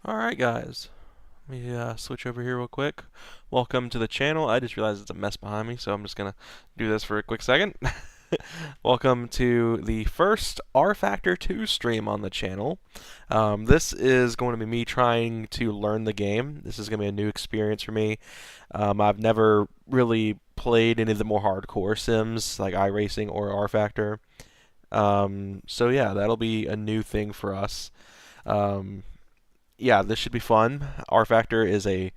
Alright guys, let me switch over here real quick. Welcome to the channel. I just realized it's a mess behind me, so I'm just going to do this for a quick second. Welcome to the first rFactor2 stream on the channel. This is going to be me trying to learn the game. This is going to be a new experience for me. I've never really played any of the more hardcore sims like iRacing or rFactor. So yeah, that'll be a new thing for us. Yeah, this should be fun. rFactor is a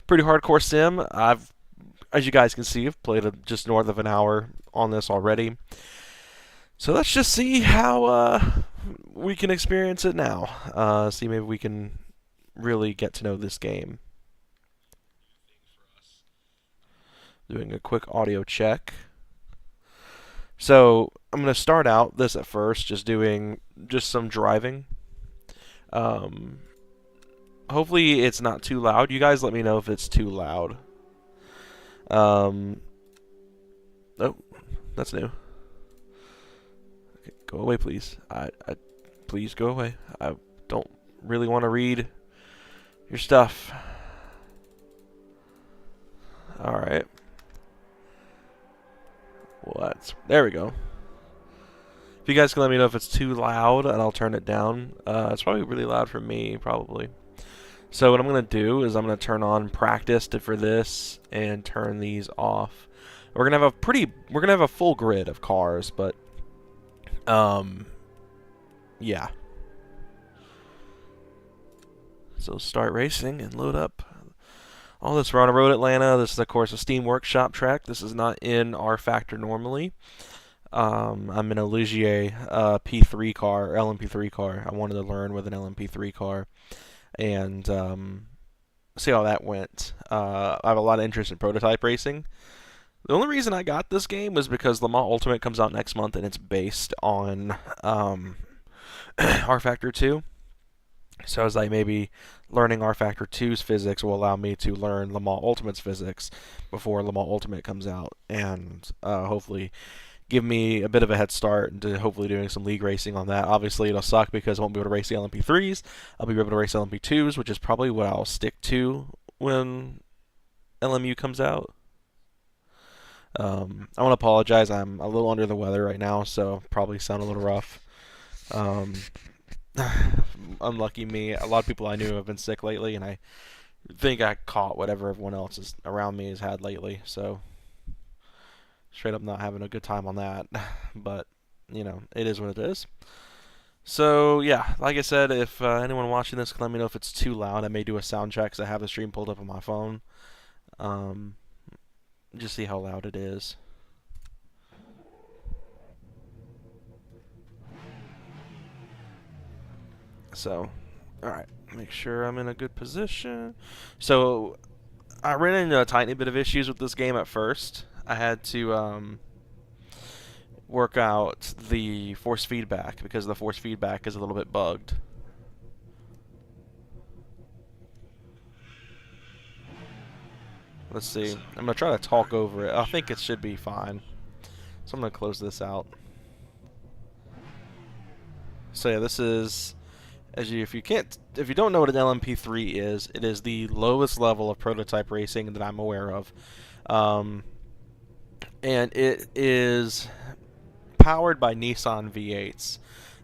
pretty hardcore sim. As you guys can see, I've played just north of an hour on this already. So let's just see how we can experience it now. See maybe we can really get to know this game. Doing a quick audio check. So I'm going to start out this at first, just doing some driving. Hopefully it's not too loud. You guys let me know if it's too loud. Oh, that's new. Okay, go away, please. Please go away. I don't really want to read your stuff. Alright. Well, there we go. If you guys can let me know if it's too loud, and I'll turn it down. It's probably really loud for me, probably. So what I'm going to do is I'm going to turn on practice for this and turn these off. We're going to have a full grid of cars, but yeah. So start racing and load up all this. We're on a road Atlanta. This is of course a Steam Workshop track. This is not in rFactor normally. I'm in a Ligier P3 car, LMP3 car. I wanted to learn with an LMP3 car and see how that went. I have a lot of interest in prototype racing. The only reason I got this game was because Le Mans Ultimate comes out next month and it's based on rFactor 2. So I was like, maybe learning rFactor 2's physics will allow me to learn Le Mans Ultimate's physics before Le Mans Ultimate comes out, and hopefully give me a bit of a head start into hopefully doing some league racing on that. Obviously, it'll suck because I won't be able to race the LMP3s. I'll be able to race LMP2s, which is probably what I'll stick to when LMU comes out. I want to apologize. I'm a little under the weather right now, so probably sound a little rough. Unlucky me. A lot of people I knew have been sick lately, and I think I caught whatever everyone else around me has had lately. So straight up not having a good time on that. But, you know, it is what it is. So, yeah, like I said, if anyone watching this can let me know if it's too loud, I may do a sound check because I have the stream pulled up on my phone. Just see how loud it is. So, alright, make sure I'm in a good position. So, I ran into a tiny bit of issues with this game at first. I had to work out the force feedback because the force feedback is a little bit bugged. Let's see. I'm going to try to talk over it. I think it should be fine. So I'm going to close this out. So yeah, this is, if you don't know what an LMP3 is, it is the lowest level of prototype racing that I'm aware of. And it is powered by Nissan V8s.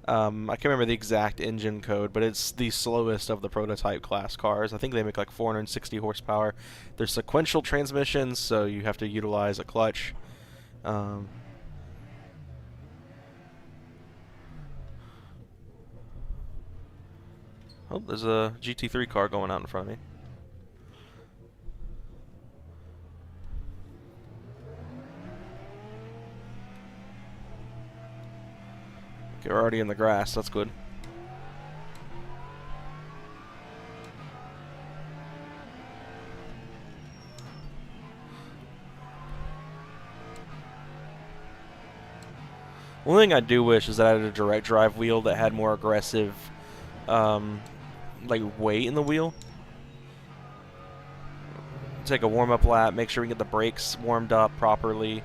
I can't remember the exact engine code, but it's the slowest of the prototype class cars. I think they make like 460 horsepower. There's sequential transmissions, so you have to utilize a clutch. Oh, there's a GT3 car going out in front of me. Okay, we're already in the grass. That's good. One thing I do wish is that I had a direct drive wheel that had more aggressive, like weight in the wheel. Take a warm-up lap, make sure we get the brakes warmed up properly.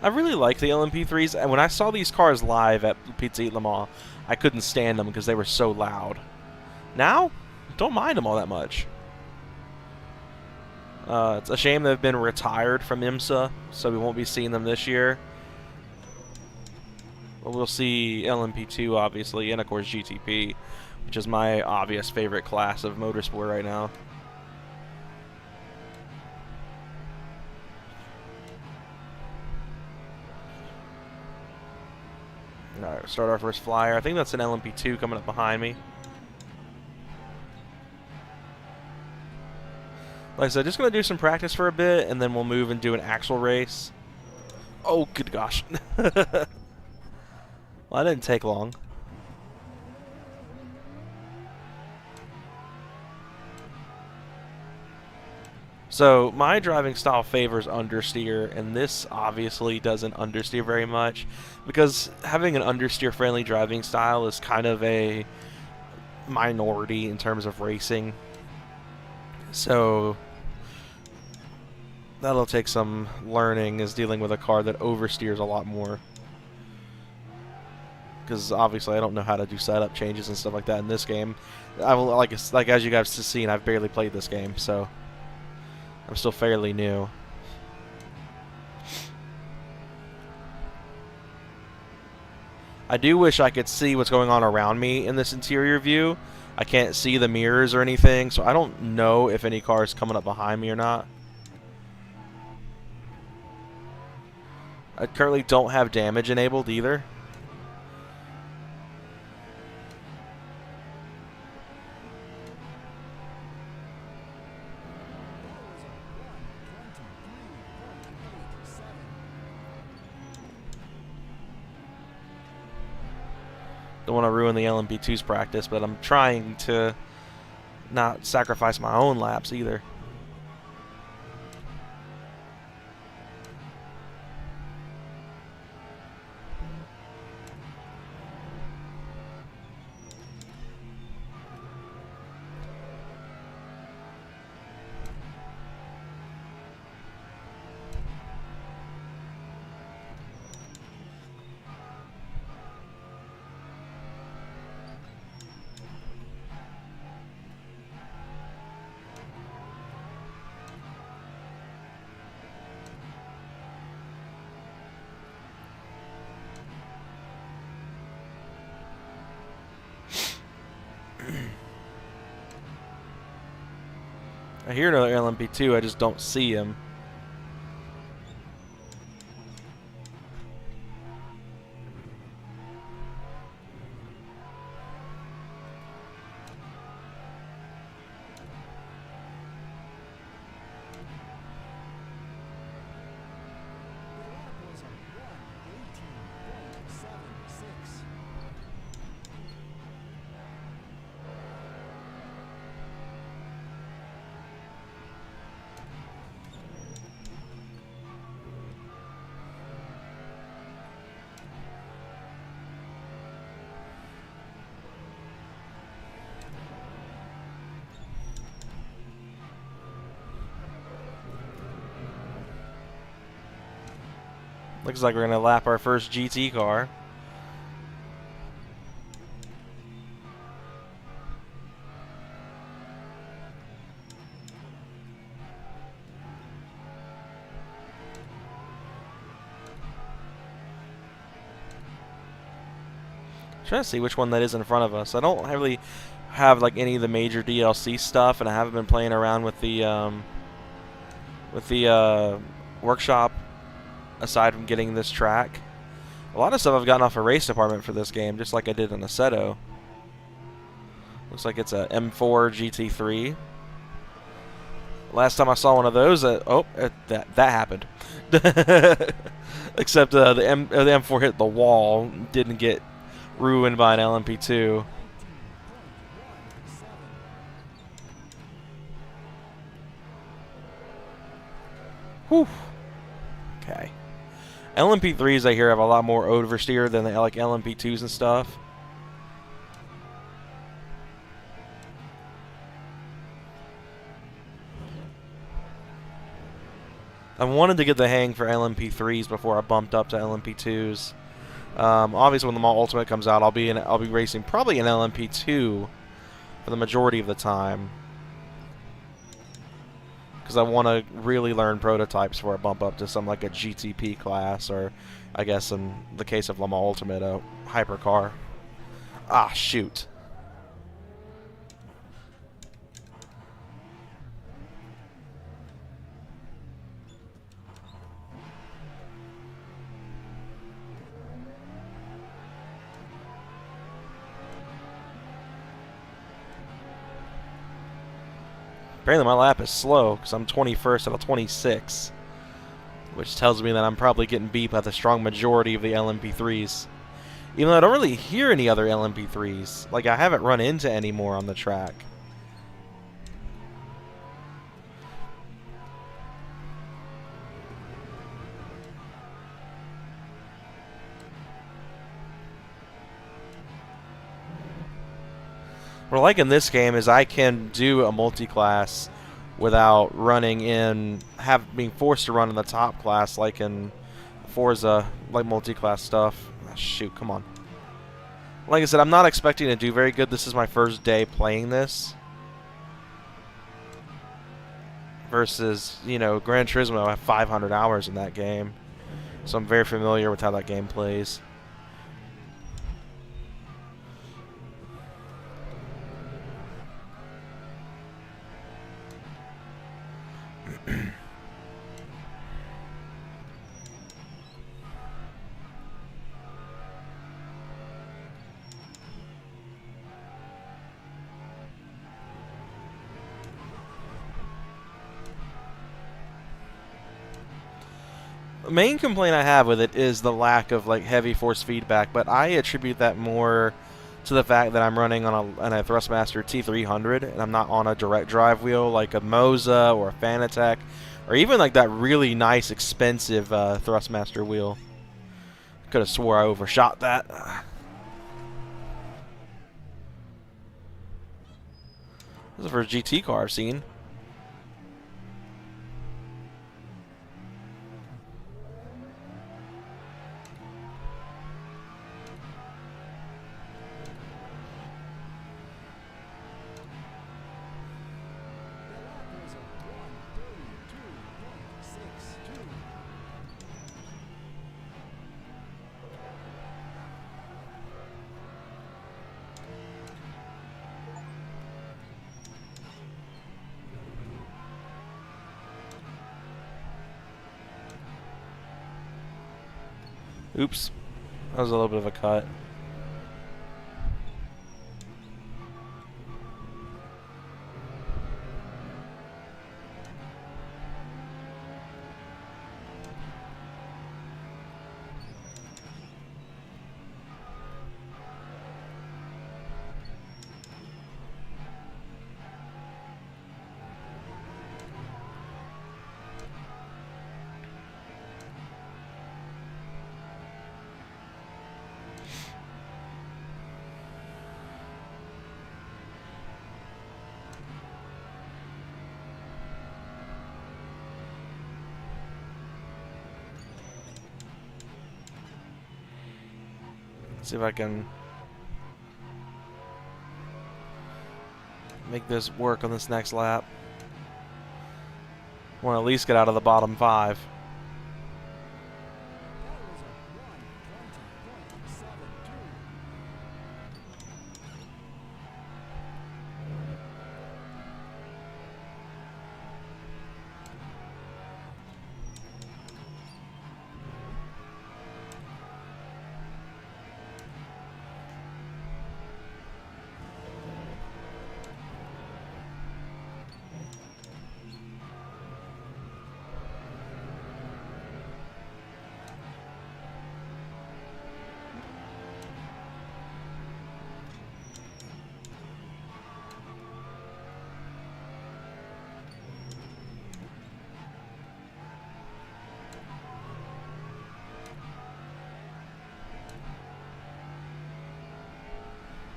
I really like the LMP3s, and when I saw these cars live at Pizza Eat Le Mans, I couldn't stand them because they were so loud. Now, don't mind them all that much. It's a shame they've been retired from IMSA, so we won't be seeing them this year. But we'll see LMP2, obviously, and of course GTP, which is my obvious favorite class of motorsport right now. Alright, start our first flyer. I think that's an LMP2 coming up behind me. Like I said, just going to do some practice for a bit, and then we'll move and do an actual race. Oh, good gosh. Well, that didn't take long. So, my driving style favors understeer, and this obviously doesn't understeer very much, because having an understeer-friendly driving style is kind of a minority in terms of racing. So, that'll take some learning, is dealing with a car that oversteers a lot more. Because obviously I don't know how to do setup changes and stuff like that in this game. Like as you guys have seen, I've barely played this game, so I'm still fairly new. I do wish I could see what's going on around me in this interior view. I can't see the mirrors or anything, so I don't know if any car is coming up behind me or not. I currently don't have damage enabled either. Don't want to ruin the LMP2's practice, but I'm trying to not sacrifice my own laps either. I hear another LMP2, I just don't see him. Looks like we're going to lap our first GT car. Trying to see which one that is in front of us. I don't really have like any of the major DLC stuff, and I haven't been playing around with the workshop aside from getting this track. A lot of stuff I've gotten off a race department for this game, just like I did in Assetto. Looks like it's a M4 GT3. Last time I saw one of those, that happened. Except the M4 hit the wall, didn't get ruined by an LMP2. Whew. Okay. LMP3s I hear have a lot more oversteer than the like LMP2s and stuff. I wanted to get the hang for LMP3s before I bumped up to LMP2s. Obviously, when the Mall Ultimate comes out, I'll be racing probably an LMP2 for the majority of the time, because I want to really learn prototypes before I bump up to some like a GTP class, or I guess in the case of Le Mans Ultimate, a hypercar. Ah, shoot. Apparently my lap is slow because I'm 21st out of 26, which tells me that I'm probably getting beat by the strong majority of the LMP3s. Even though I don't really hear any other LMP3s. Like, I haven't run into any more on the track. What I like in this game is I can do a multi-class without running in, being forced to run in the top class like in Forza, like multi-class stuff. Oh, shoot, come on. Like I said, I'm not expecting to do very good. This is my first day playing this. Versus, you know, Gran Turismo, I have 500 hours in that game. So I'm very familiar with how that game plays. The main complaint I have with it is the lack of like heavy force feedback, but I attribute that more to the fact that I'm running on a Thrustmaster T300 and I'm not on a direct drive wheel like a Moza or a Fanatec, or even like that really nice expensive Thrustmaster wheel. Could have swore I overshot that. This is the first GT car I've seen. Oops. That was a little bit of a cut. See if I can make this work on this next lap. Want to at least get out of the bottom 5.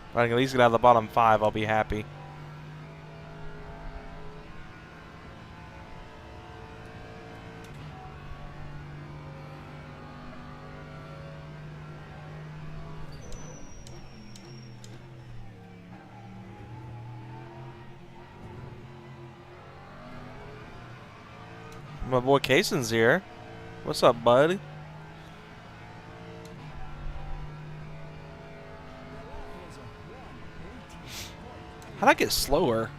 If I can at least get out of the bottom 5, I'll be happy. My boy Kaysen's here. What's up, bud? How'd I get slower?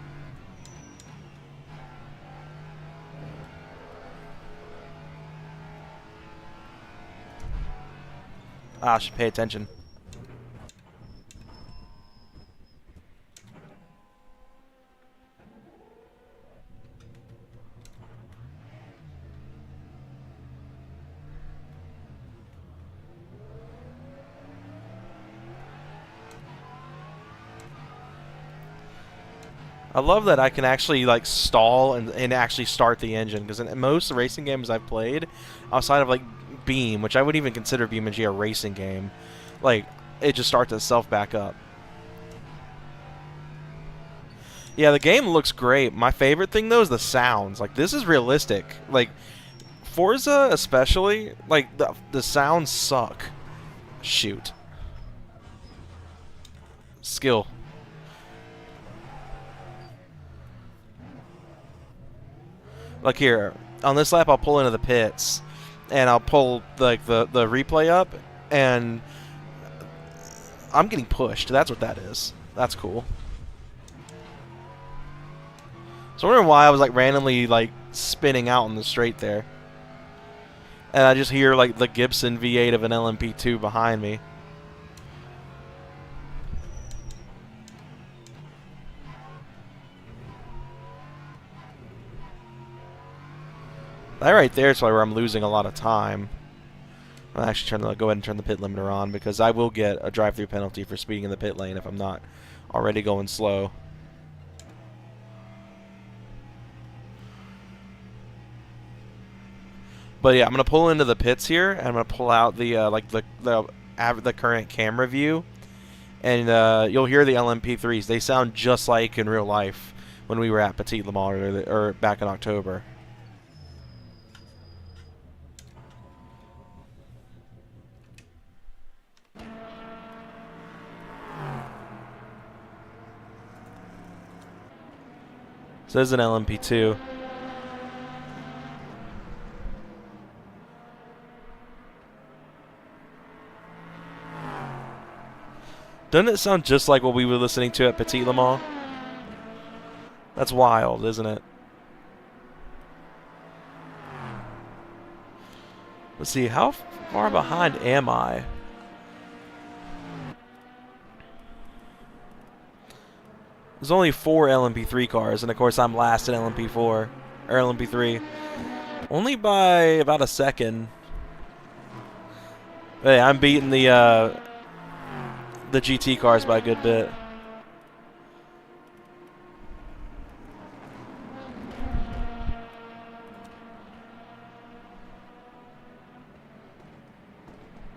Ah, I should pay attention. I love that I can actually like stall and actually start the engine, because in most racing games I've played, outside of like Beam, which I would even consider BeamNG a racing game, like it just starts itself back up. Yeah, the game looks great. My favorite thing though is the sounds. Like this is realistic. Like Forza especially, like the sounds suck. Shoot. Skill. Like here, on this lap I'll pull into the pits and I'll pull like the replay up and I'm getting pushed. That's what that is. That's cool. So I'm wondering why I was like randomly like spinning out in the straight there. And I just hear like the Gibson V8 of an LMP2 behind me. That right there is where I'm losing a lot of time. I'll actually go ahead and turn the pit limiter on, because I will get a drive-through penalty for speeding in the pit lane if I'm not already going slow. But yeah, I'm gonna pull into the pits here, and I'm gonna pull out the the current camera view, and you'll hear the LMP3s. They sound just like in real life when we were at Petit Le Mans or back in October. So this is an LMP2. Doesn't it sound just like what we were listening to at Petit Le Mans? That's wild, isn't it? Let's see, how far behind am I? There's only 4 LMP3 cars, and of course I'm last in LMP4, or LMP3. Only by about a second. Hey, I'm beating the GT cars by a good bit.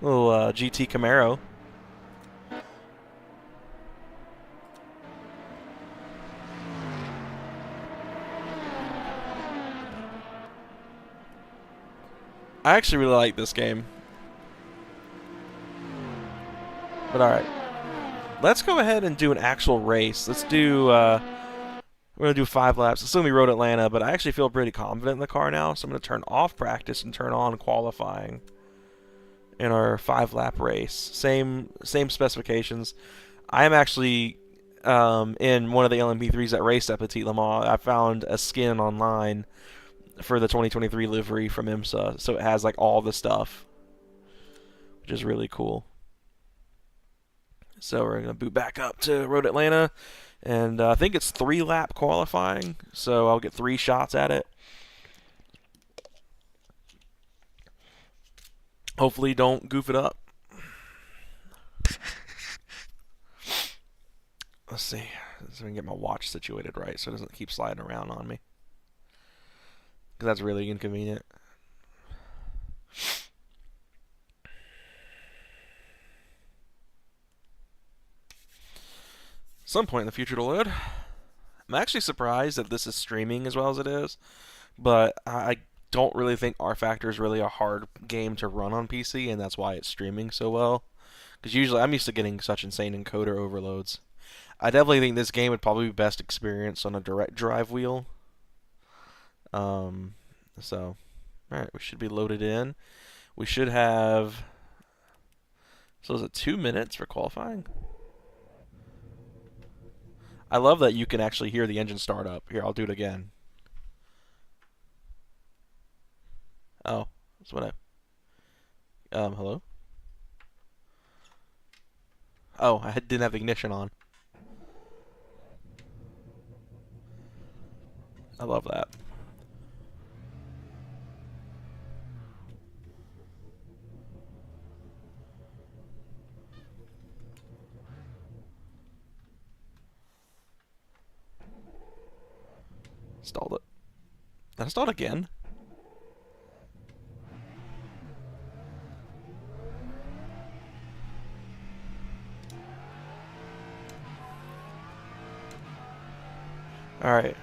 Little GT Camaro. I actually really like this game. But alright. Let's go ahead and do an actual race. Let's do, we're going to do 5 laps. It's going to be Road Atlanta, but I actually feel pretty confident in the car now, so I'm going to turn off practice and turn on qualifying in our 5-lap race. Same specifications. I am actually in one of the LMP3s that raced at Petit Le Mans. I found a skin online for the 2023 livery from IMSA, so it has like all the stuff, which is really cool. So we're gonna boot back up to Road Atlanta, and I think it's 3-lap qualifying, so I'll get 3 shots at it. Hopefully don't goof it up. Let's see. So I can get my watch situated right so it doesn't keep sliding around on me, because that's really inconvenient. Some point in the future to load. I'm actually surprised that this is streaming as well as it is, but I don't really think rFactor is really a hard game to run on PC, and that's why it's streaming so well. Because usually I'm used to getting such insane encoder overloads. I definitely think this game would probably be best experienced on a direct drive wheel. So, alright, we should be loaded in. We should have... So is it 2 minutes for qualifying? I love that you can actually hear the engine start up. Here, I'll do it again. Oh, that's what hello? Oh, I didn't have the ignition on. I love that. Installed it. Did I install it again? Alright.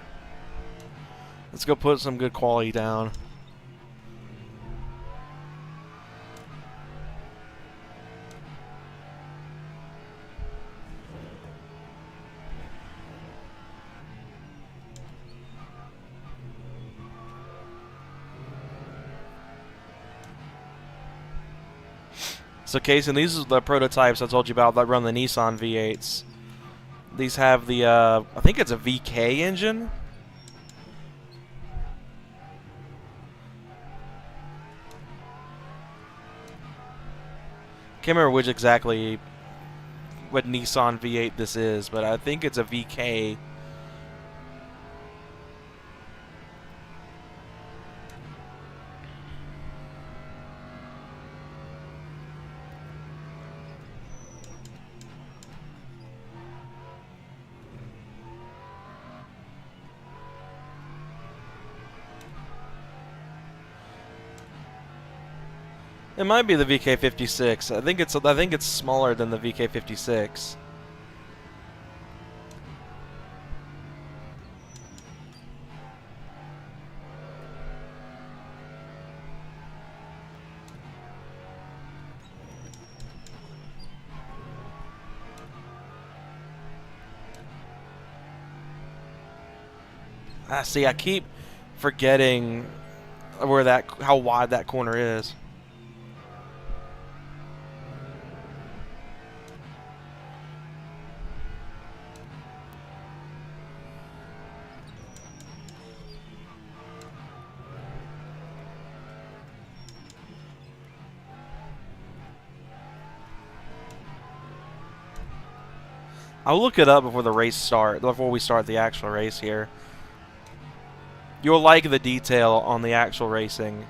Let's go put some good quality down. So, Casey, these are the prototypes I told you about that run the Nissan V8s. These have the, I think it's a VK engine. Can't remember which exactly what Nissan V8 this is, but I think it's a VK. It might be the VK56. I think it's smaller than the VK56. See, I keep forgetting how wide that corner is. I'll look it up before we start the actual race here. You'll like the detail on the actual racing.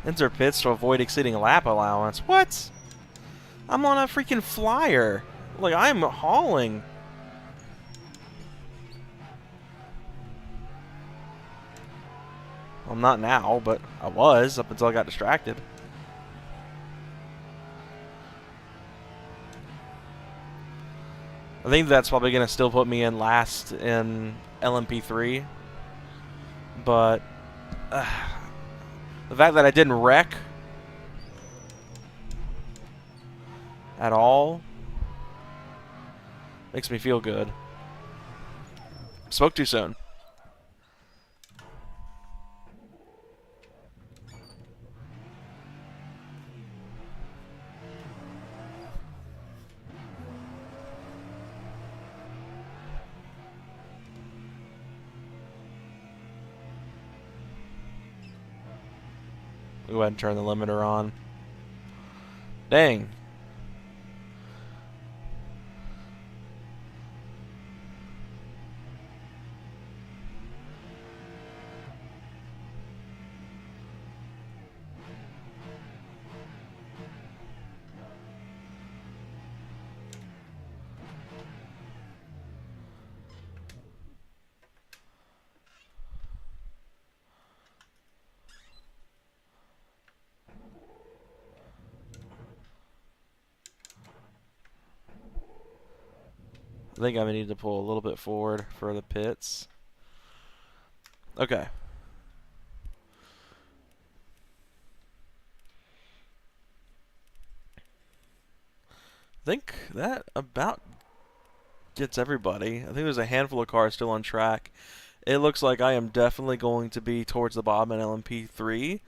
Enter pits to avoid exceeding lap allowance. What? I'm on a freaking flyer. Like, I'm hauling. Well, not now, but I was up until I got distracted. I think that's probably going to still put me in last in LMP3. But the fact that I didn't wreck at all makes me feel good. Spoke too soon. Go ahead and turn the limiter on. Dang. I think I need to pull a little bit forward for the pits. Okay. I think that about gets everybody. I think there's a handful of cars still on track. It looks like I am definitely going to be towards the bottom in LMP3.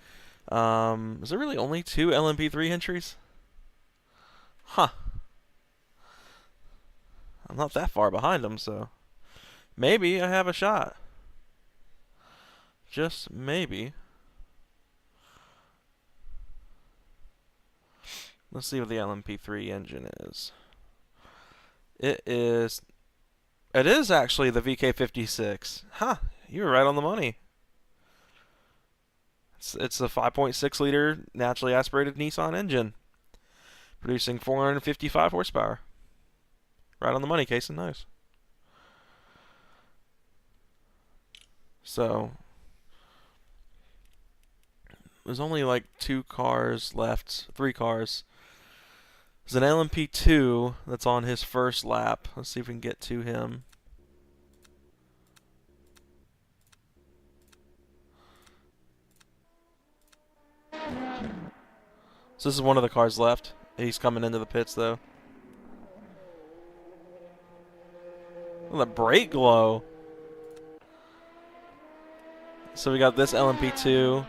Is there really only 2 LMP3 entries? Huh. I'm not that far behind them, so maybe I have a shot. Just maybe. Let's see what the LMP3 engine is. It is actually the VK56. Huh, you were right on the money. It's a 5.6 liter naturally aspirated Nissan engine, producing 455 horsepower. Right on the money, Kason. Nice. So there's only like 2 cars left, 3 cars. There's an LMP2 that's on his first lap. Let's see if we can get to him. So this is one of the cars left. He's coming into the pits though. Oh, the brake glow. So we got this LMP2.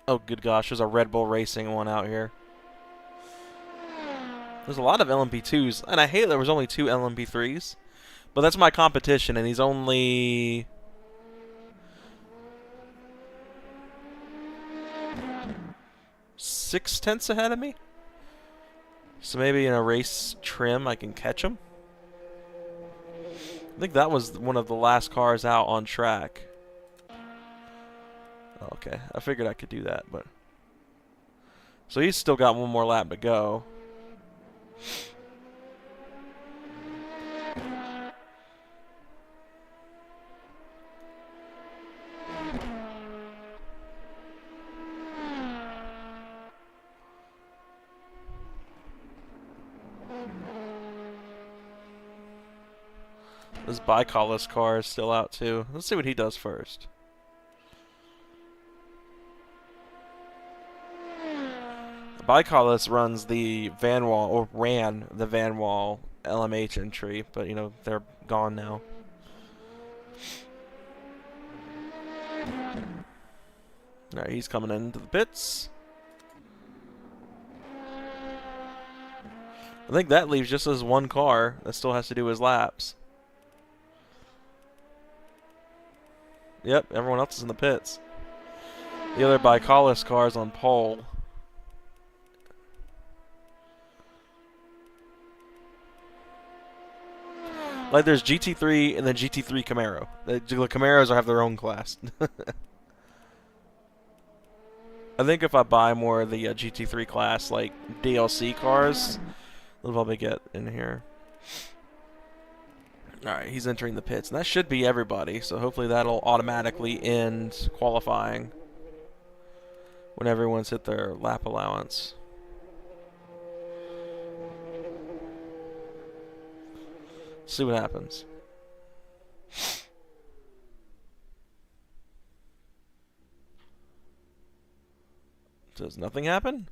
Oh, good gosh, there's a Red Bull Racing one out here. There's a lot of LMP2s, and I hate there was only 2 LMP3s. But that's my competition, and he's only 6/10 ahead of me. So maybe in a race trim I can catch him. I think that was one of the last cars out on track. Okay, I figured I could do that, but so he's still got one more lap to go. This Bicollis car is still out too. Let's see what he does first. Bicollis runs the Van Wall, or ran the Van Wall LMH entry, but you know, they're gone now. Alright, he's coming into the pits. I think that leaves just as one car that still has to do his laps. Yep, everyone else is in the pits. The other Bicollis car is on pole. Like there's GT3 and then GT3 Camaro. The Camaros have their own class. I think if I buy more of the GT3 class, like DLC cars, they'll probably get in here. Alright, he's entering the pits. And that should be everybody, so hopefully that'll automatically end qualifying when everyone's hit their lap allowance. See what happens. Does nothing happen?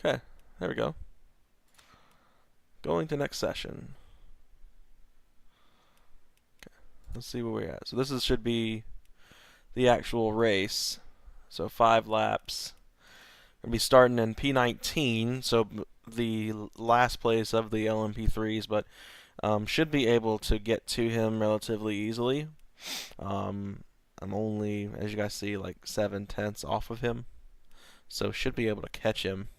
Okay, there we go. Going to next session. Okay, let's see where we're at. So this should be the actual race. So 5 laps. We're going to be starting in P19. So the last place of the LMP3s, but should be able to get to him relatively easily. I'm only, as you guys see, like 7/10 off of him, so should be able to catch him.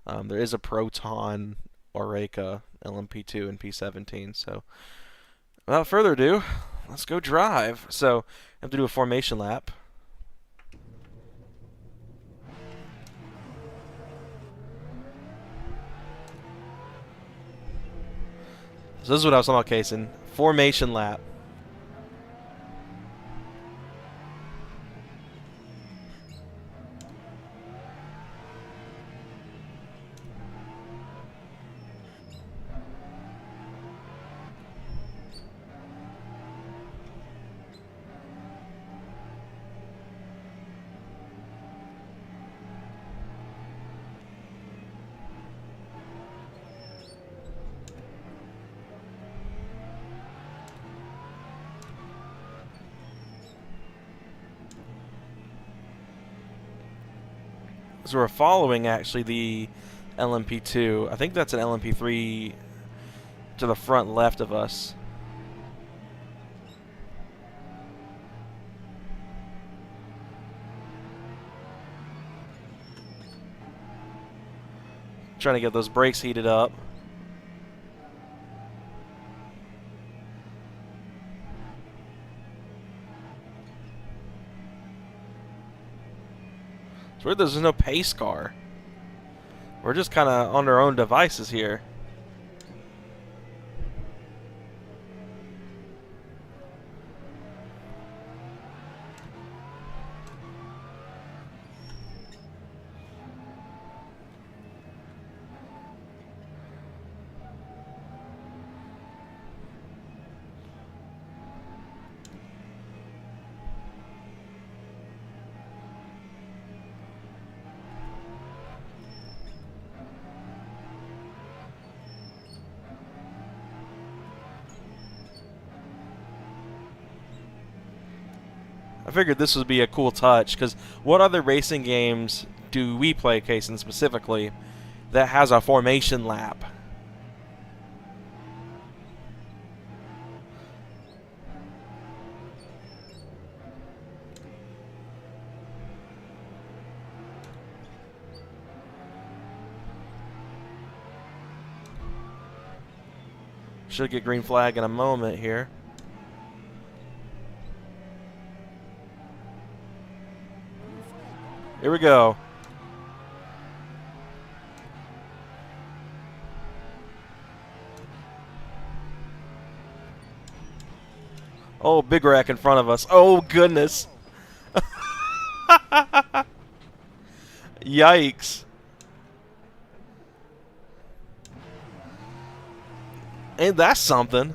There is a Proton Oreca LMP2 and P17, so without further ado, let's go drive. So I have to do a formation lap. So this is what I was talking about, Kaysen. Formation lap. So we're following actually the LMP2. I think that's an LMP3 to the front left of us. Trying to get those brakes heated up. It's weird there's no pace car. We're just kind of on our own devices here. I figured this would be a cool touch, because what other racing games do we play, Kaysen, specifically, that has a formation lap? Should get green flag in a moment here. Here we go. Oh, big wreck in front of us. Oh, goodness. Yikes. Ain't that something?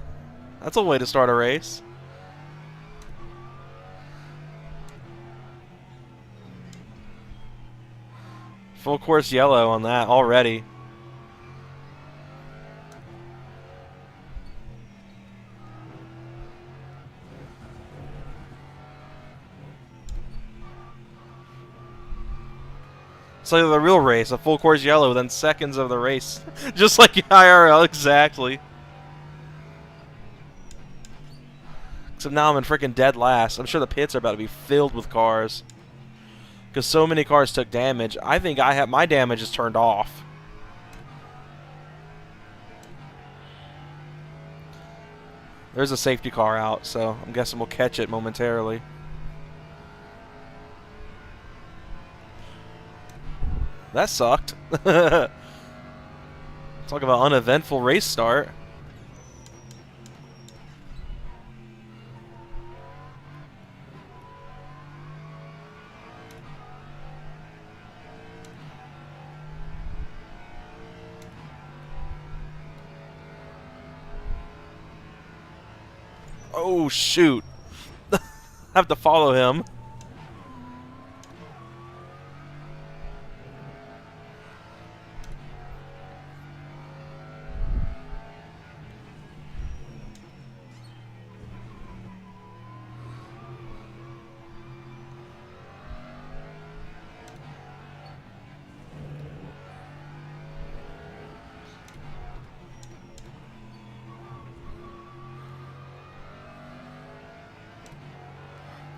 That's a way to start a race. Full course yellow on that already. It's like the real race, a full course yellow, then seconds of the race. Just like IRL, exactly. Except now I'm in freaking dead last. I'm sure the pits are about to be filled with cars, because so many cars took damage. I think I have my damage is turned off. There's a safety car out, so I'm guessing we'll catch it momentarily. That sucked. Talk about uneventful race start. Oh, shoot. I have to follow him.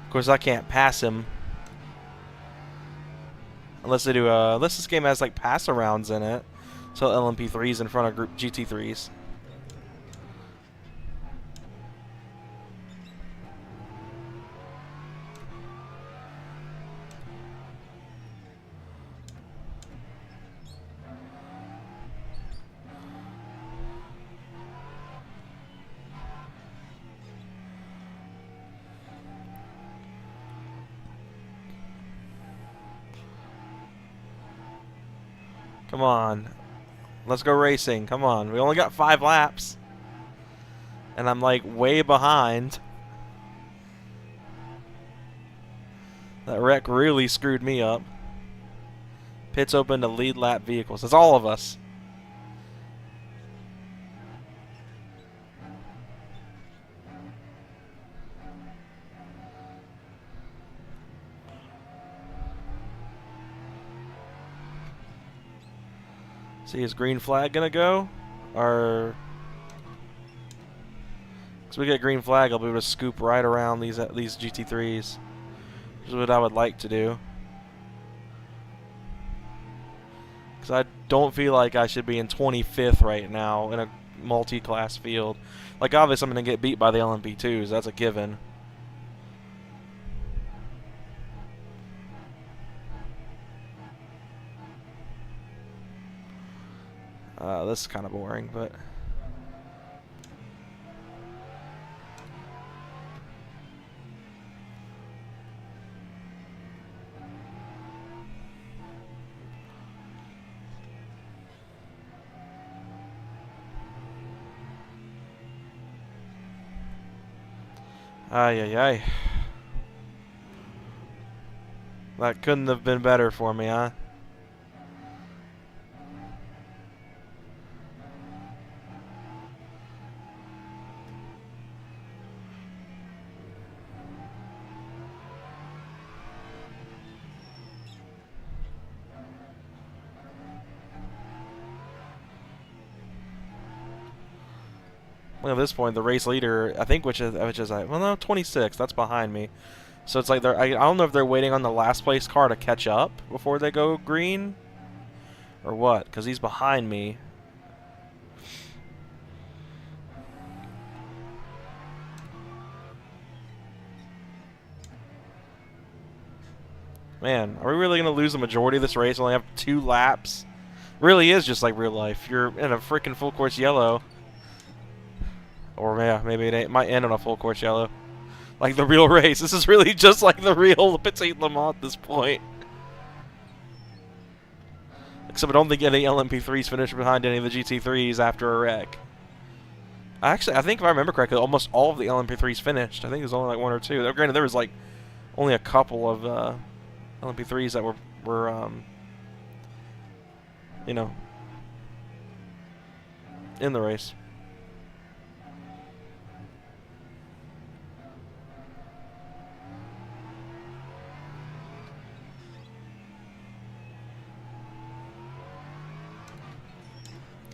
Of course, I can't pass him unless they do. Unless this game has like pass arounds in it, so LMP3s in front of group GT3s. Come on. Let's go racing. Come on. We only got 5 laps. And I'm like way behind. That wreck really screwed me up. Pits open to lead lap vehicles. That's all of us. See, is green flag gonna go? Or because we get green flag, I'll be able to scoop right around these GT3s. Which is what I would like to do. Because I don't feel like I should be in 25th right now in a multi-class field. Like, obviously I'm gonna get beat by the LMP2s. That's a given. This is kind of boring, but ay ay ay. That couldn't have been better for me, huh? Well, at this point, the race leader, I think, which is like, well, no, 26. That's behind me. So it's like I don't know if they're waiting on the last place car to catch up before they go green, or what? Because he's behind me. Man, are we really gonna lose the majority of this race? Only have 2 laps. Really is just like real life. You're in a freaking full course yellow. Or yeah, maybe it might end on a full course yellow. Like the real race. This is really just like the real Petite Le Mans at this point. Except I don't think any LMP3s finished behind any of the GT3s after a wreck. Actually, I think if I remember correctly, almost all of the LMP3s finished. I think there's only like 1 or 2. Granted, there was like only a couple of LMP3s that were you know, in the race.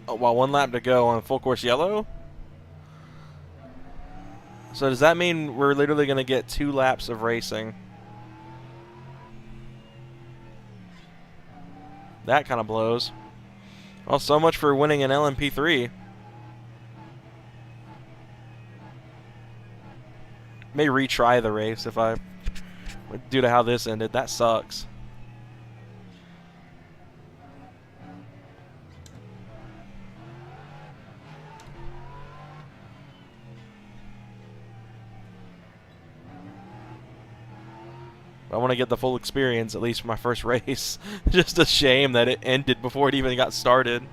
Oh, well, 1 lap to go on full course yellow. So does that mean we're literally going to get 2 laps of racing? That kind of blows. Well, so much for winning an LMP3. May retry the race if I due to how this ended. That sucks. I want to get the full experience, at least for my first race. Just a shame that it ended before it even got started.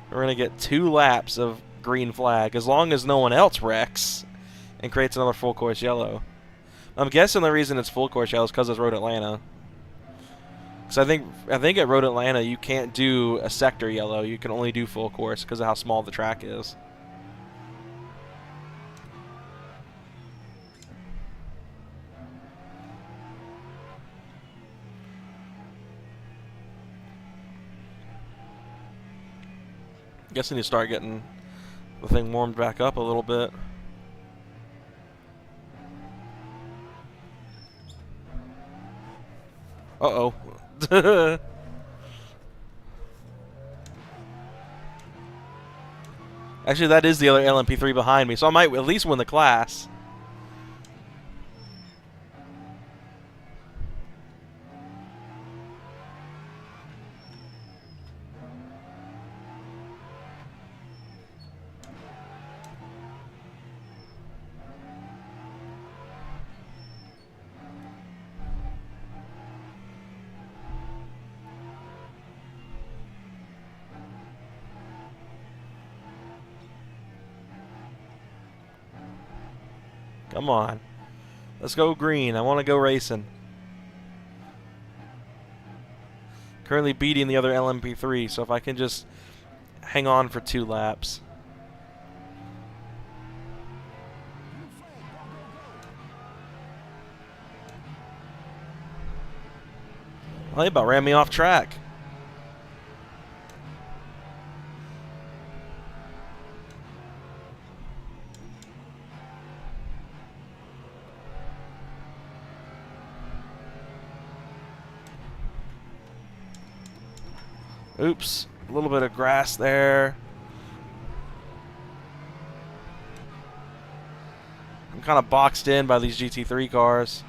We're going to get 2 laps of green flag, as long as no one else wrecks and creates another full course yellow. I'm guessing the reason it's full course yellow is because it's Road Atlanta. Because I think at Road Atlanta you can't do a sector yellow. You can only do full course because of how small the track is. Guess I need to start getting the thing warmed back up a little bit. Uh-oh. Actually, that is the other LMP3 behind me, so I might at least win the class. Come on. Let's go green. I want to go racing. Currently beating the other LMP3, so if I can just hang on for 2 laps. Well, he about ran me off track. Oops, a little bit of grass there. I'm kind of boxed in by these GT3 cars.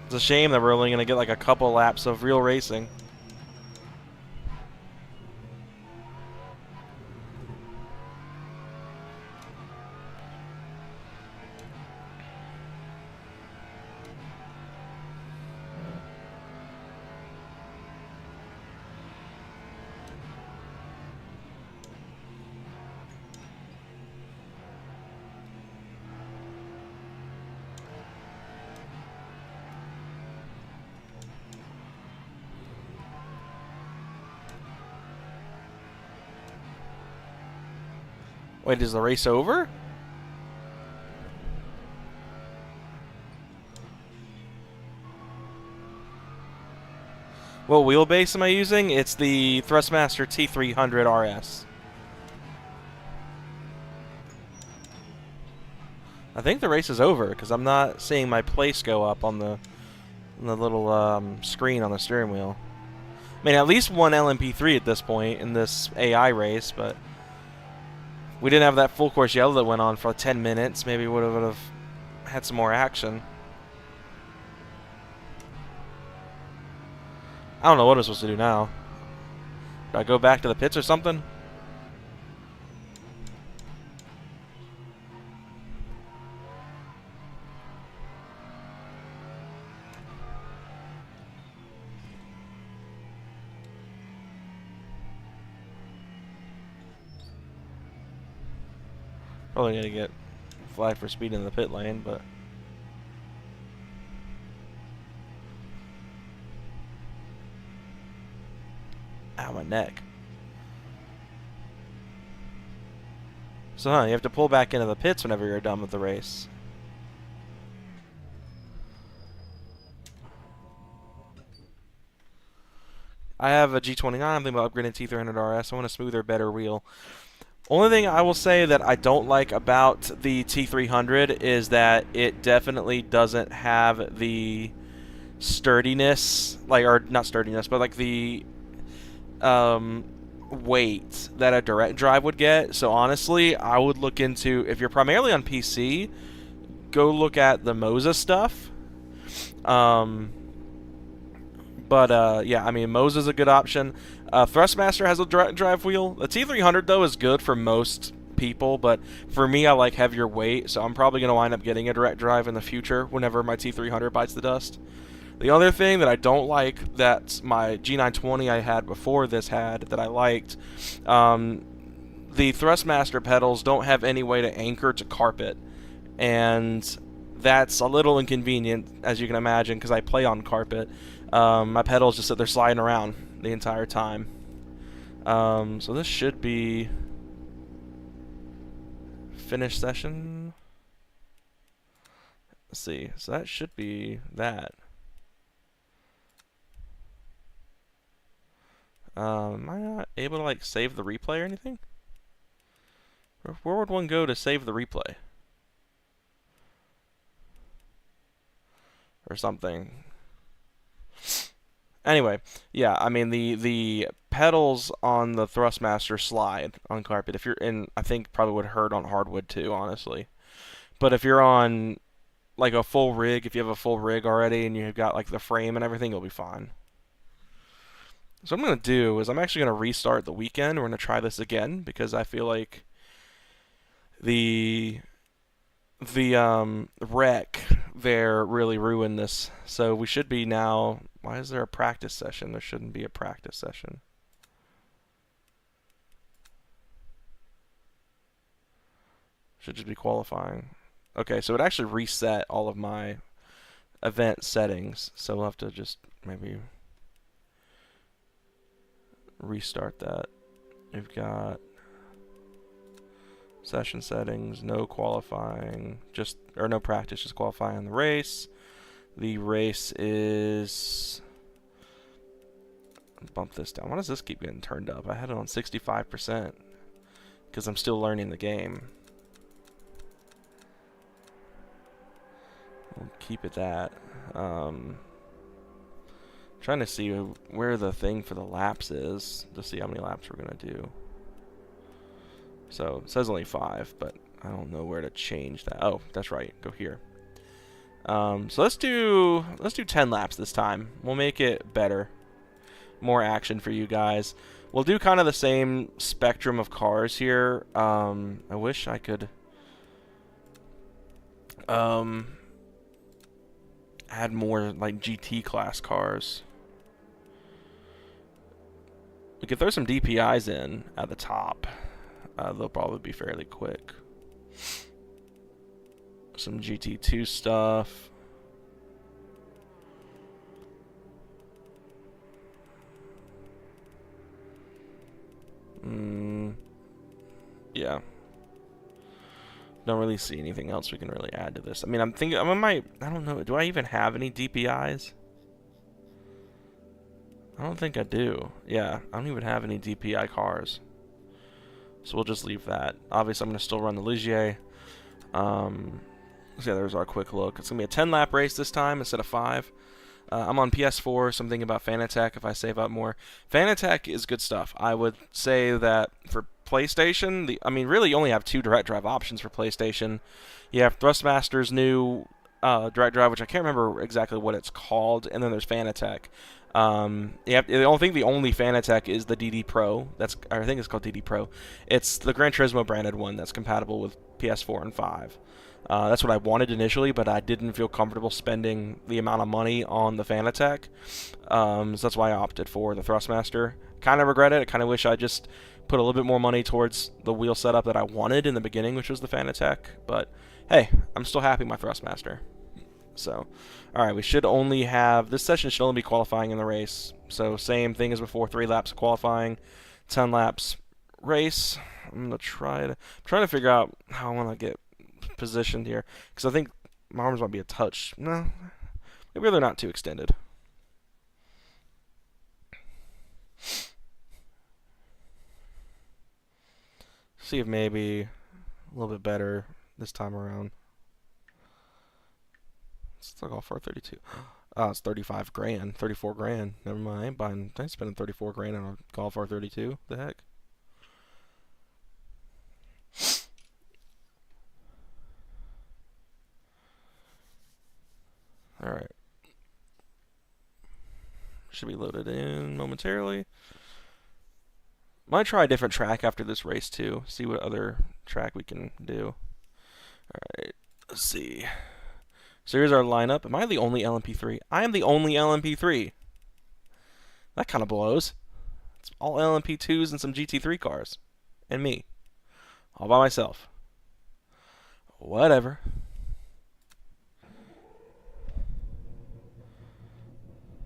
It's a shame that we're only going to get like a couple laps of real racing. Wait, is the race over? What wheelbase am I using? It's the Thrustmaster T300 RS. I think the race is over because I'm not seeing my place go up on the little screen on the steering wheel. I mean, at least one LMP3 at this point in this AI race, but we didn't have that full course yellow that went on for 10 minutes. Maybe would have had some more action. I don't know what I'm supposed to do now. Do I go back to the pits or something? Probably gonna get flagged for speed in the pit lane, but ow, my neck. So, you have to pull back into the pits whenever you're done with the race. I have a G29. I'm thinking about upgrading T300 RS. I want a smoother, better wheel. Only thing I will say that I don't like about the T300 is that it definitely doesn't have the sturdiness, or not sturdiness, but like the weight that a direct drive would get. So honestly, I would look into, if you're primarily on PC, go look at the Moza stuff. Yeah, I mean, Moza's a good option. Thrustmaster has a direct drive wheel. The T300, though, is good for most people, but for me, I like heavier weight, so I'm probably going to wind up getting a direct drive in the future whenever my T300 bites the dust. The other thing that I don't like that my G920 I had before this had that I liked, the Thrustmaster pedals don't have any way to anchor to carpet, and that's a little inconvenient, as you can imagine, because I play on carpet. My pedals just sit there sliding around the entire time. So this should be finish session. Let's see. So that should be that. Am I not able to like save the replay or anything? Where would one go to save the replay? Or something. Anyway, yeah, I mean the pedals on the Thrustmaster slide on carpet. If you're in, I think probably would hurt on hardwood too, honestly. But if you're on like a full rig, if you have a full rig already and you've got like the frame and everything, you'll be fine. So what I'm gonna do is I'm actually gonna restart the weekend. We're gonna try this again because I feel like the wreck there really ruined this. So we should be now. Why is there a practice session? There shouldn't be a practice session. Should just be qualifying. Okay, so it actually reset all of my event settings. So we'll have to just maybe restart that. We've got session settings, no qualifying, or no practice, just qualifying on the race. The race is, bump this down. Why does this keep getting turned up? I had it on 65% because I'm still learning the game. We'll keep it that. Trying to see where the thing for the laps is to see how many laps we're gonna do. So it says only 5, but I don't know where to change that. Oh, that's right. Go here. So let's do 10 laps this time. We'll make it better, more action for you guys. We'll do kind of the same spectrum of cars here. I wish I could add more like GT class cars. We could throw some DPIs in at the top. They'll probably be fairly quick. Some GT2 stuff. Yeah. Don't really see anything else we can really add to this. I mean, I'm thinking, I don't know, do I even have any DPIs? I don't think I do. Yeah, I don't even have any DPI cars. So we'll just leave that. Obviously, I'm going to still run the Ligier. So yeah, there's our quick look. It's going to be a 10-lap race this time instead of 5. I'm on PS4, so I'm thinking about Fanatec if I save up more. Fanatec is good stuff. I would say that for PlayStation, I mean, really you only have 2 direct drive options for PlayStation. You have Thrustmaster's new direct drive, which I can't remember exactly what it's called, and then there's Fanatec. The only Fanatec is the DD Pro. I think it's called DD Pro. It's the Gran Turismo branded one that's compatible with PS4 and 5. That's what I wanted initially, but I didn't feel comfortable spending the amount of money on the Fanatec. So that's why I opted for the Thrustmaster. Kind of regret it. I kind of wish I just put a little bit more money towards the wheel setup that I wanted in the beginning, which was the Fanatec. But hey, I'm still happy with my Thrustmaster. So, alright, we should only have, this session should only be qualifying in the race. So same thing as before, 3 laps of qualifying, 10 laps race. I'm trying to figure out how I want to get positioned here, because I think my arms might be a touch. No, maybe they're not too extended. See if maybe a little bit better this time around. Let's look off R32. It's 35 grand, 34 grand. Never mind. I ain't spending 34 grand on a Golf R32. The heck? Alright. Should be loaded in momentarily. Might try a different track after this race too. See what other track we can do. Alright. Let's see. So here's our lineup. Am I the only LMP3? I am the only LMP3. That kind of blows. It's all LMP2s and some GT3 cars. And me. All by myself. Whatever.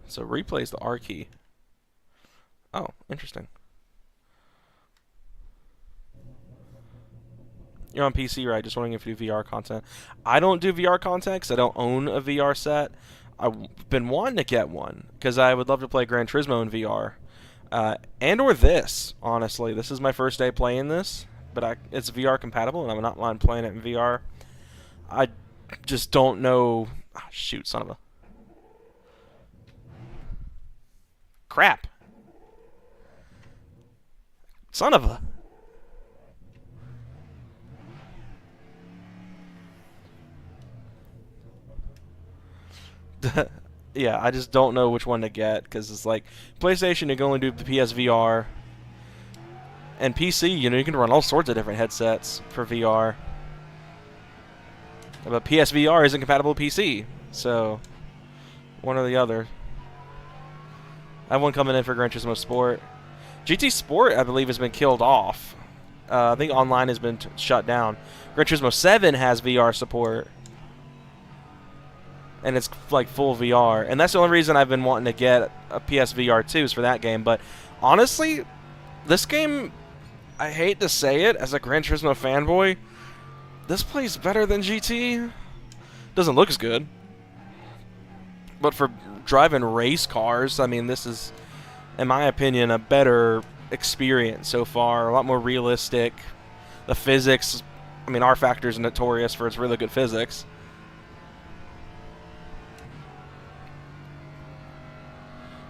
So replays the R key. Oh, interesting. You're on PC, right? Just wondering if you do VR content. I don't do VR content because I don't own a VR set. I've been wanting to get one because I would love to play Gran Turismo in VR. And or this, honestly. This is my first day playing this, but it's VR compatible, and I'm not mind playing it in VR. I just don't know... Oh, shoot, son of a... Crap. Son of a... Yeah, I just don't know which one to get, because it's like, PlayStation, you can only do the PSVR, and PC, you know, you can run all sorts of different headsets for VR. But PSVR isn't compatible with PC, so one or the other. I have one coming in for Gran Turismo Sport. GT Sport, I believe, has been killed off. I think online has been shut down. Gran Turismo 7 has VR support. And it's like full VR. And that's the only reason I've been wanting to get a PSVR 2 is for that game. But honestly, this game, I hate to say it as a Gran Turismo fanboy, this plays better than GT. Doesn't look as good. But for driving race cars, I mean, this is, in my opinion, a better experience so far. A lot more realistic. The physics, I mean, rFactor is notorious for its really good physics.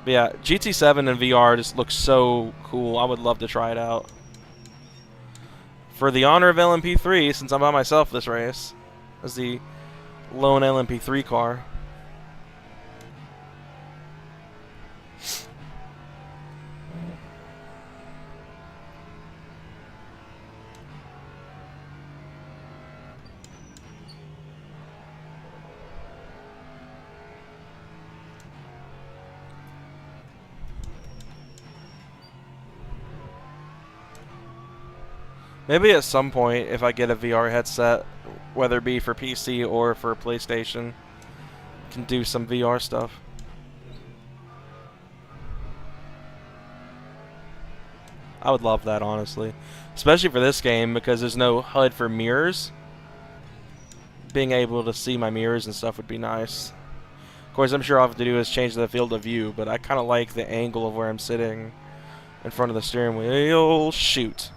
But yeah, GT7 in VR just looks so cool. I would love to try it out. For the honor of LMP3, since I'm by myself this race, as the lone LMP3 car. Maybe at some point, if I get a VR headset, whether it be for PC or for PlayStation, can do some VR stuff. I would love that, honestly. Especially for this game, because there's no HUD for mirrors. Being able to see my mirrors and stuff would be nice. Of course, I'm sure all I have to do is change the field of view, but I kind of like the angle of where I'm sitting in front of the steering wheel. Shoot.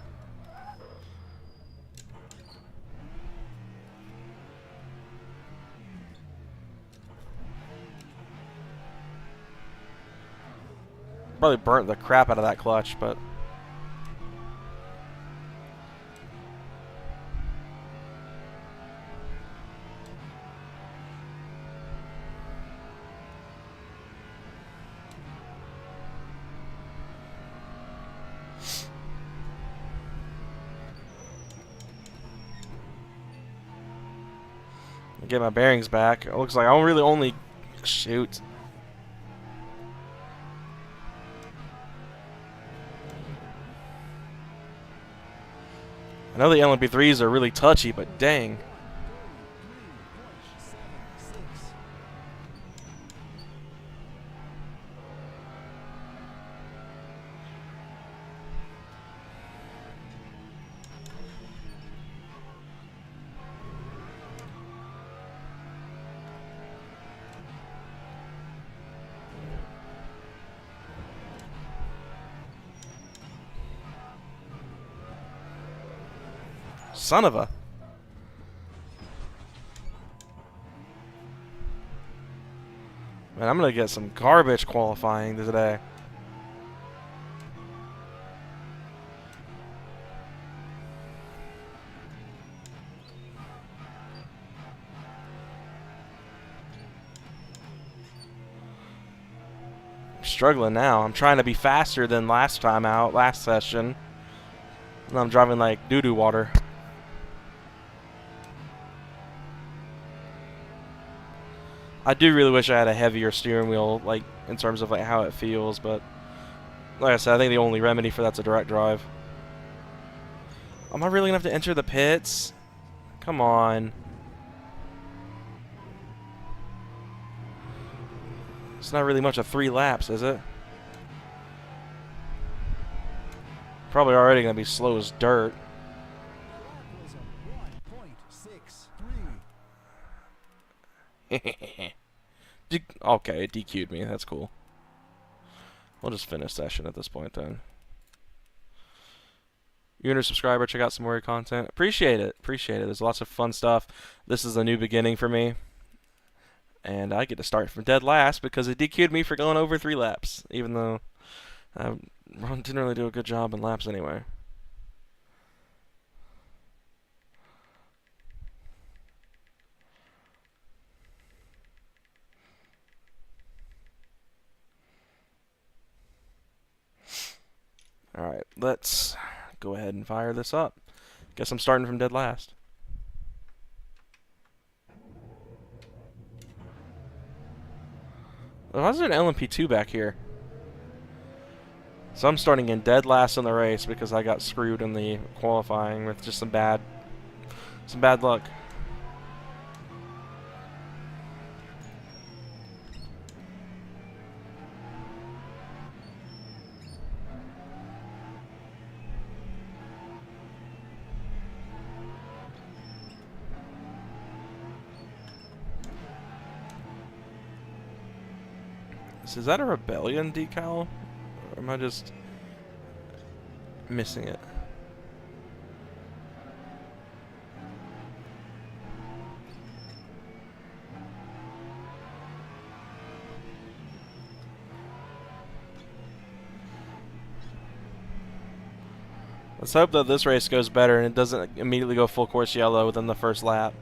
Probably burnt the crap out of that clutch, but get my bearings back. It looks like I don't really only shoot. I know the LMP3s are really touchy, but dang. Son of a... Man, I'm going to get some garbage qualifying today. I'm struggling now. I'm trying to be faster than last time out, last session. And I'm driving like doo-doo water. I do really wish I had a heavier steering wheel, like, in terms of, like, how it feels, but, like I said, I think the only remedy for that's a direct drive. Am I really gonna have to enter the pits? Come on. It's not really much of 3 laps, is it? Probably already gonna be slow as dirt. Okay, it DQ'd me. That's cool. We'll just finish session at this point then. You're a new subscriber. Check out some more content. Appreciate it. Appreciate it. There's lots of fun stuff. This is a new beginning for me. And I get to start from dead last because it DQ'd me for going over 3 laps. Even though I didn't really do a good job in laps anyway. Alright, let's go ahead and fire this up. Guess I'm starting from dead last. Why is there an LMP2 back here? So I'm starting in dead last in the race because I got screwed in the qualifying with just some bad luck. Is that a rebellion decal? Or am I just missing it? Let's hope that this race goes better and it doesn't immediately go full course yellow within the first lap.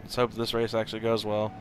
Let's hope this race actually goes well.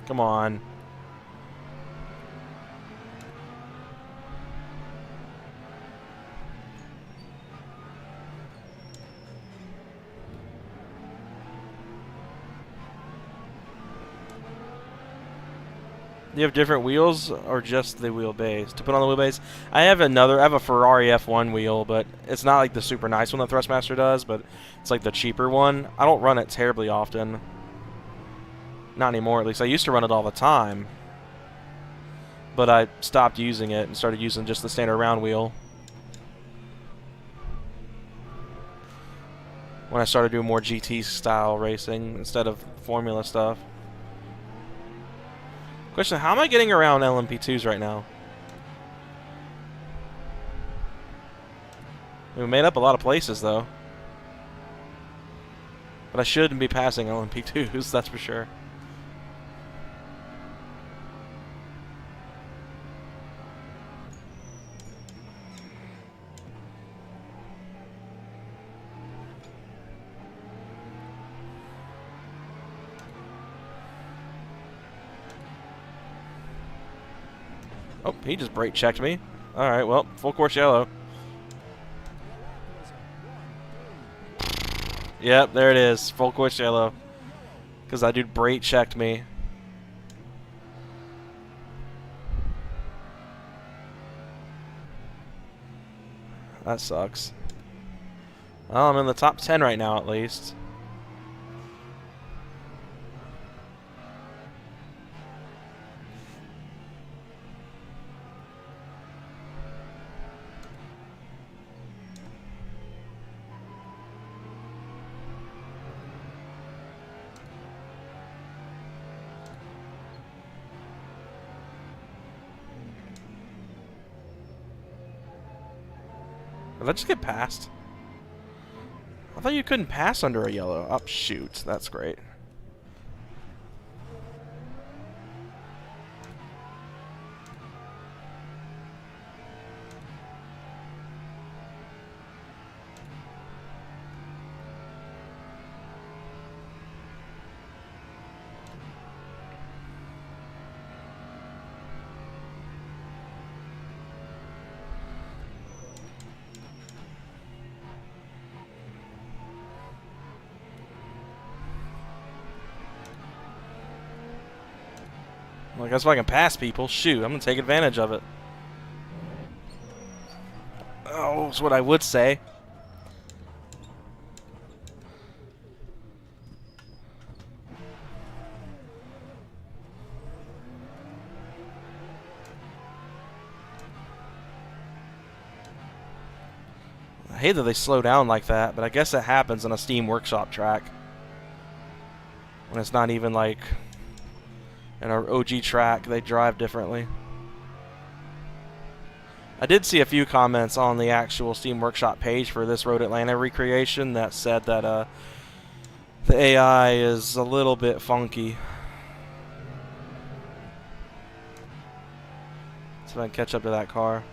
Come on. Do you have different wheels or just the wheelbase? To put on the wheelbase, I have a Ferrari F1 wheel, but it's not like the super nice one that Thrustmaster does, but it's like the cheaper one. I don't run it terribly often. Not anymore, at least. I used to run it all the time. But I stopped using it and started using just the standard round wheel. When I started doing more GT style racing instead of Formula stuff. Question, how am I getting around LMP2s right now? We made up a lot of places though. But I shouldn't be passing LMP2s, that's for sure. Oh, he just brake checked me. Alright, well, full course yellow. Yep, there it is. Full course yellow. Because that dude brake checked me. That sucks. Well, I'm in the top 10 right now, at least. Did I just get passed? I thought you couldn't pass under a yellow. Oh, shoot. That's great. Well, I guess if I can pass people, shoot, I'm going to take advantage of it. Oh, that's what I would say. I hate that they slow down like that, but I guess it happens on a Steam Workshop track. When it's not even like an OG track, they drive differently. I did see a few comments on the actual Steam Workshop page for this Road Atlanta recreation that said that the AI is a little bit funky. So I can catch up to that car.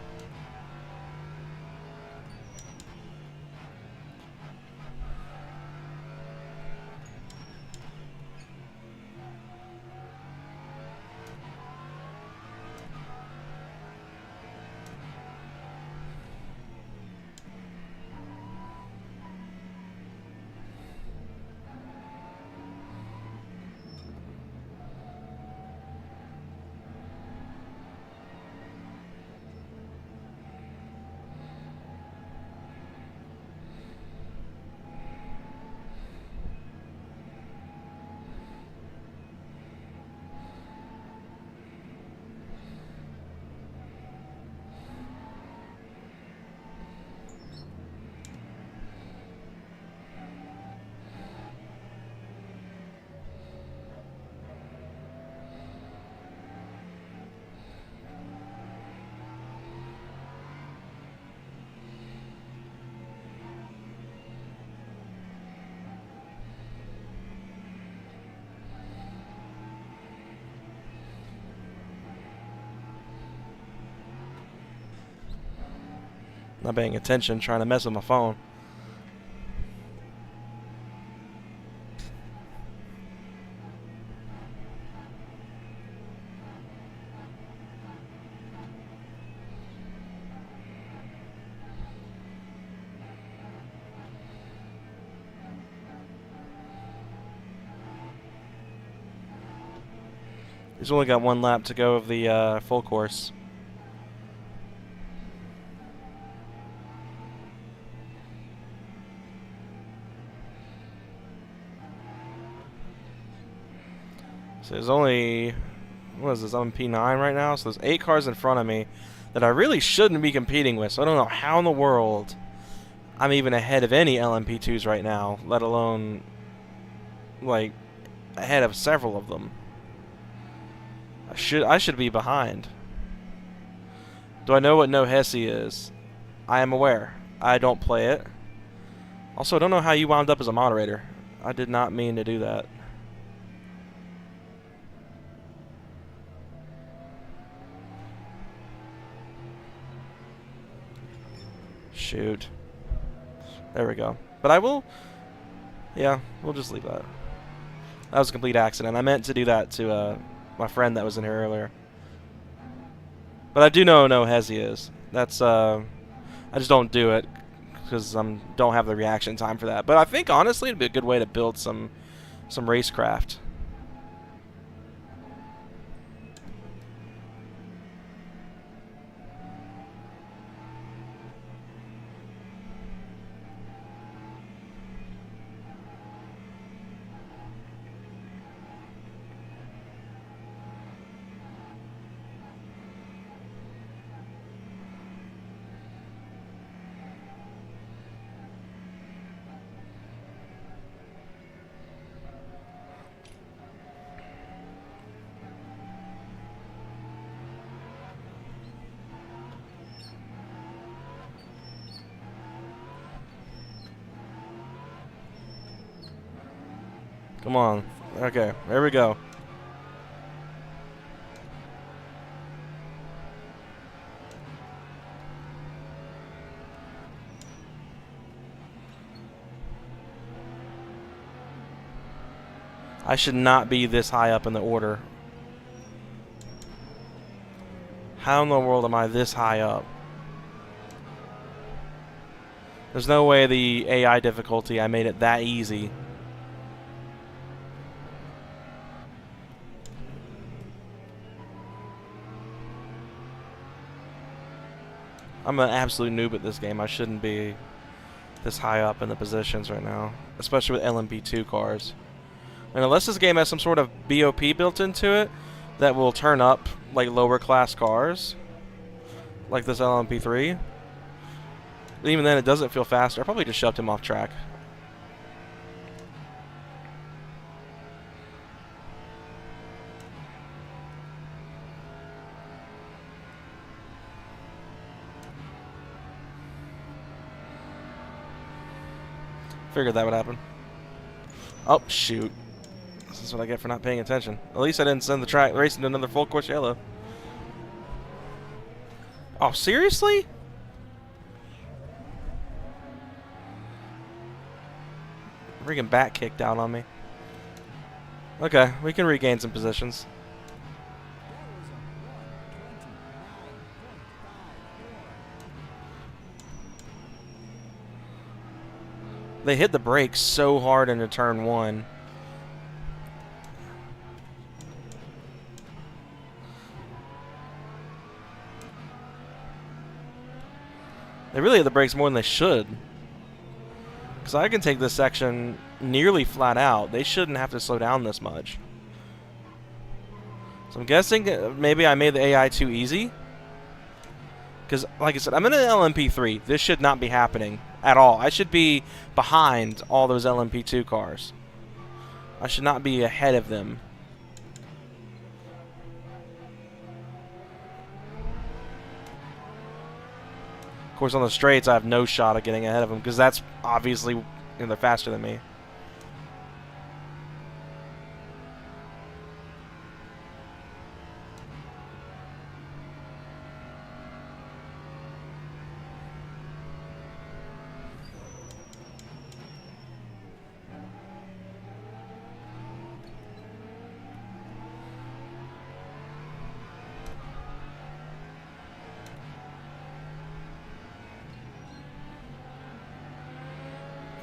Not paying attention, trying to mess with my phone. He's only got one lap to go of the full course. So there's only, what is this, I'm in P9 right now, so there's 8 cars in front of me that I really shouldn't be competing with, so I don't know how in the world I'm even ahead of any LMP2s right now, let alone, like, ahead of several of them. I should be behind. Do I know what no Hesse is? I am aware. I don't play it. Also, I don't know how you wound up as a moderator. I did not mean to do that. Shoot. There we go. But I will... Yeah, we'll just leave that. That was a complete accident. I meant to do that to my friend that was in here earlier. But I do know Hezi is. That's I just don't do it because don't have the reaction time for that. But I think honestly it'd be a good way to build some racecraft. Come on. Okay, there we go. I should not be this high up in the order. How in the world am I this high up? There's no way the AI difficulty, I made it that easy. I'm an absolute noob at this game. I shouldn't be this high up in the positions right now, especially with LMP2 cars. And unless this game has some sort of BOP built into it that will turn up like lower class cars, like this LMP3, even then it doesn't feel faster. I probably just shoved him off track. Figured that would happen. Oh, shoot. This is what I get for not paying attention. At least I didn't send the track racing to another full course yellow. Oh, seriously? Freaking back kicked out on me. Okay, we can regain some positions. They hit the brakes so hard into turn 1. They really hit the brakes more than they should. Because I can take this section nearly flat out. They shouldn't have to slow down this much. So I'm guessing maybe I made the AI too easy. Because, like I said, I'm in an LMP3. This should not be happening at all. I should be behind all those LMP2 cars. I should not be ahead of them. Of course, on the straights, I have no shot of getting ahead of them because that's obviously, they're faster than me.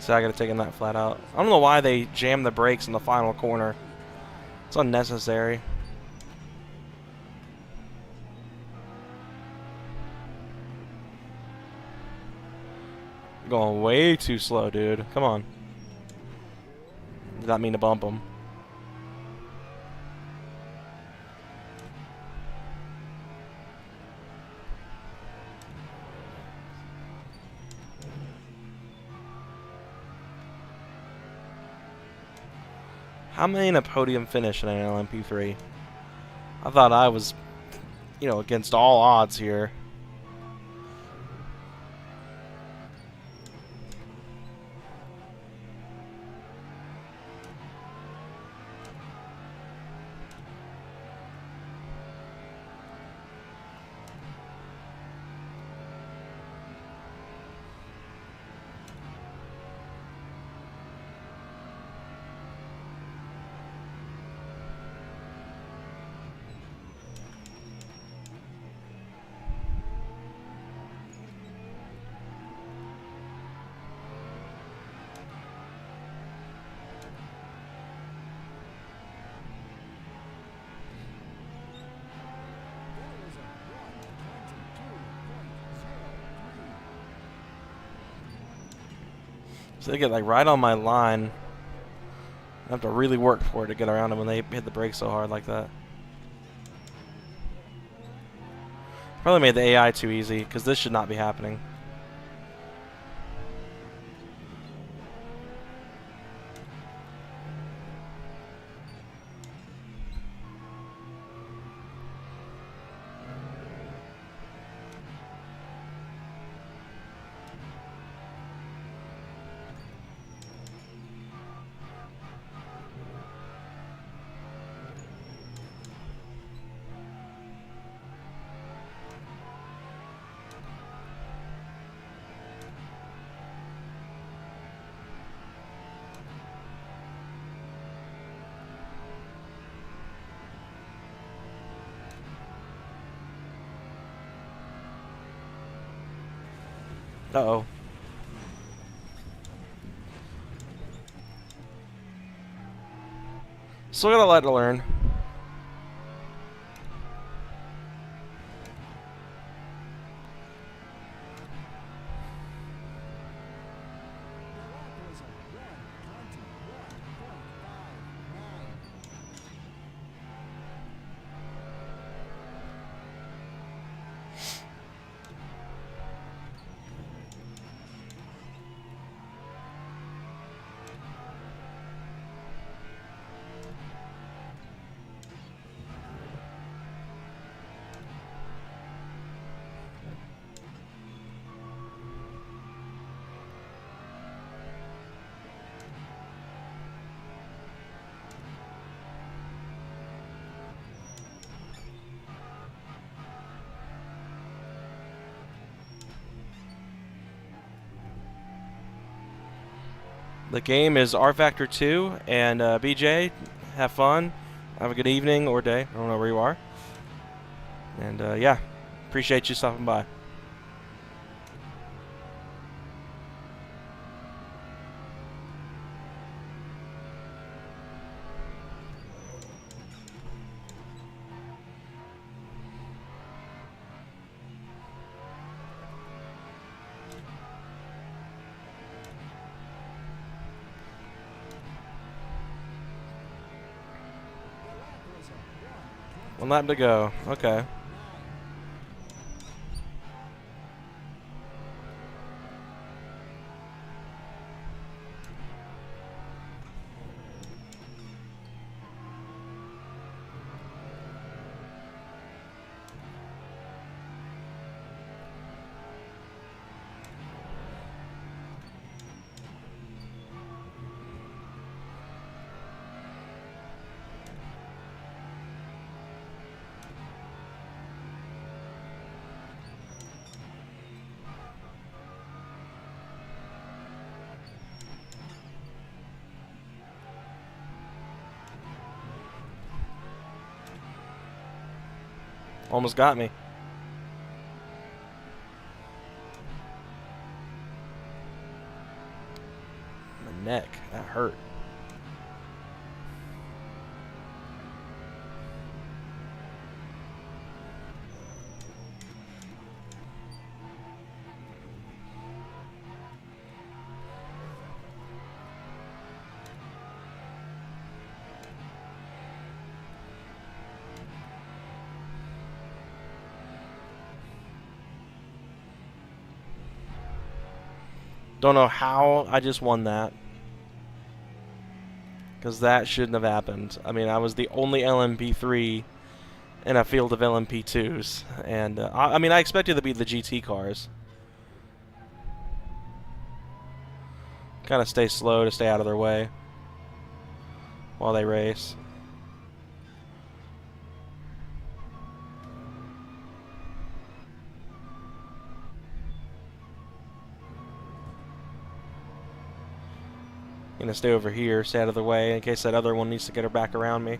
So I gotta take that flat out. I don't know why they jammed the brakes in the final corner. It's unnecessary. Going way too slow, dude. Come on. Did not mean to bump him. How many in a podium finish in an LMP3? I thought I was, against all odds here. So they get like right on my line. I have to really work for it to get around them when they hit the brakes so hard like that. Probably made the AI too easy, because this should not be happening. Uh-oh. Still got a lot to learn. The game is rFactor2, and BJ, have fun. Have a good evening or day. I don't know where you are. And yeah, appreciate you stopping by. One lap to go. Okay. Almost got me. My neck. That hurt. Don't know how I just won that. Because that shouldn't have happened. I mean, I was the only LMP3 in a field of LMP2s. And, I mean, I expected to beat the GT cars. Kind of stay slow to stay out of their way while they race. Gonna stay over here, stay out of the way in case that other one needs to get her back around me.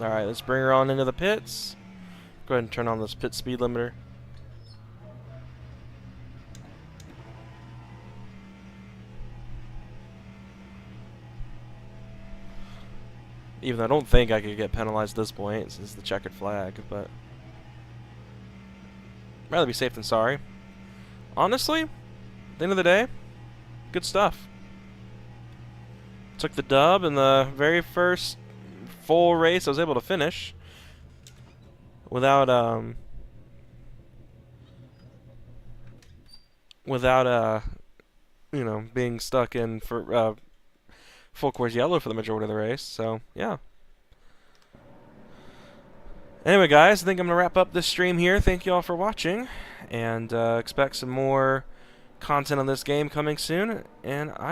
Alright, let's bring her on into the pits. Go ahead and turn on this pit speed limiter. Even though I don't think I could get penalized at this point, since it's the checkered flag, but I'd rather be safe than sorry. Honestly, at the end of the day, good stuff. Took the dub in the very first full race I was able to finish without you know, being stuck in for full course yellow for the majority of the race. So yeah. Anyway, guys, I think I'm gonna wrap up this stream here. Thank you all for watching, and expect some more content on this game coming soon. And I